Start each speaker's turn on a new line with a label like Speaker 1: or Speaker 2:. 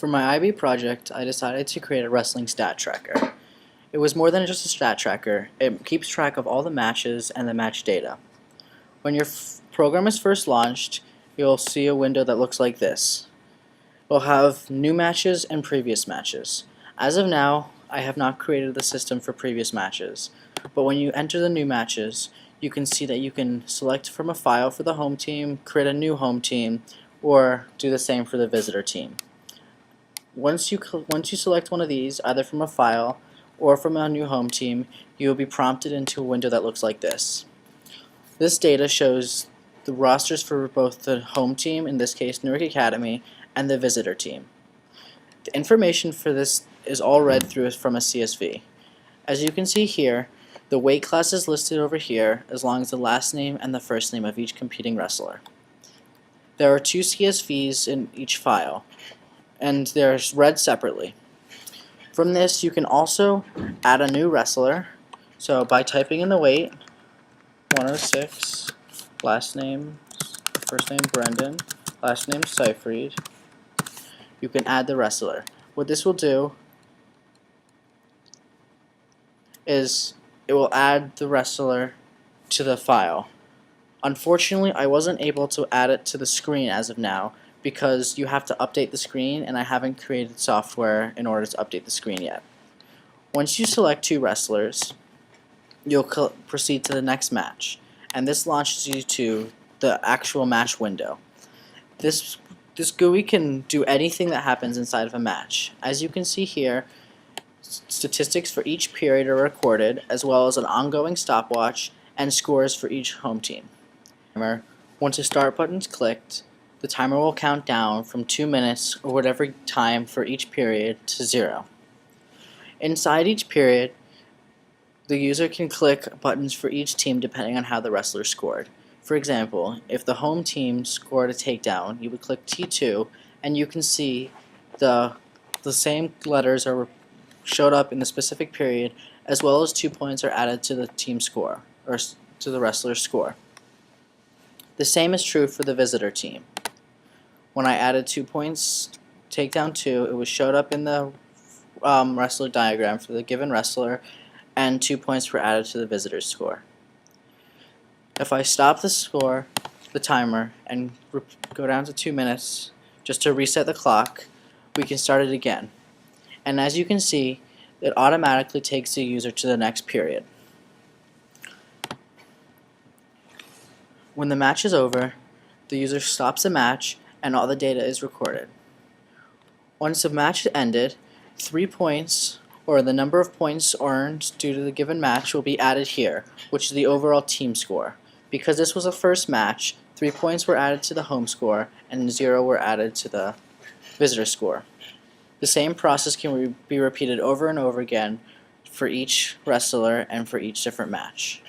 Speaker 1: For my IB project, I decided to create a wrestling stat tracker. It was more than just a stat tracker. It keeps track of all the matches and the match data. When your program is first launched, you'll see a window that looks like this. It will have new matches and previous matches. As of now, I have not created the system for previous matches, but when you enter the new matches, you can see that you can select from a file for the home team, create a new home team, or do the same for the visitor team. Once you select one of these, either from a file or from a new home team, you will be prompted into a window that looks like this. This data shows the rosters for both the home team, in this case Newark Academy, and the visitor team. The information for this is all read through from a CSV. As you can see here, the weight class is listed over here as long as the last name and the first name of each competing wrestler. There are two CSVs in each file, and they're read separately. From this, you can also add a new wrestler. So by typing in the weight, 106, last name, first name Brendan, last name Seyfried, you can add the wrestler. What this will do is it will add the wrestler to the file. Unfortunately, I wasn't able to add it to the screen as of now because you have to update the screen, and I haven't created software in order to update the screen yet. Once you select two wrestlers, you'll proceed to the next match, and this launches you to the actual match window. This GUI can do anything that happens inside of a match. As you can see here, statistics for each period are recorded, as well as an ongoing stopwatch and scores for each home team. Once the start button is clicked, the timer will count down from 2 minutes or whatever time for each period to 0. Inside each period, the user can click buttons for each team depending on how the wrestler scored. For example, if the home team scored a takedown, you would click T2 and you can see the same letters are showed up in the specific period, as well as 2 points are added to the team score, or to the wrestler's score. The same is true for the visitor team. When I added 2 points, takedown 2, it was showed up in the wrestler diagram for the given wrestler, and 2 points were added to the visitor's score. If I stop the timer, and go down to 2 minutes, just to reset the clock, we can start it again. And as you can see, it automatically takes the user to the next period. When the match is over, the user stops the match and all the data is recorded. Once the match is ended, 3 points, or the number of points earned due to the given match, will be added here, which is the overall team score. Because this was a first match, 3 points were added to the home score and 0 were added to the visitor score. The same process can be repeated over and over again for each wrestler and for each different match.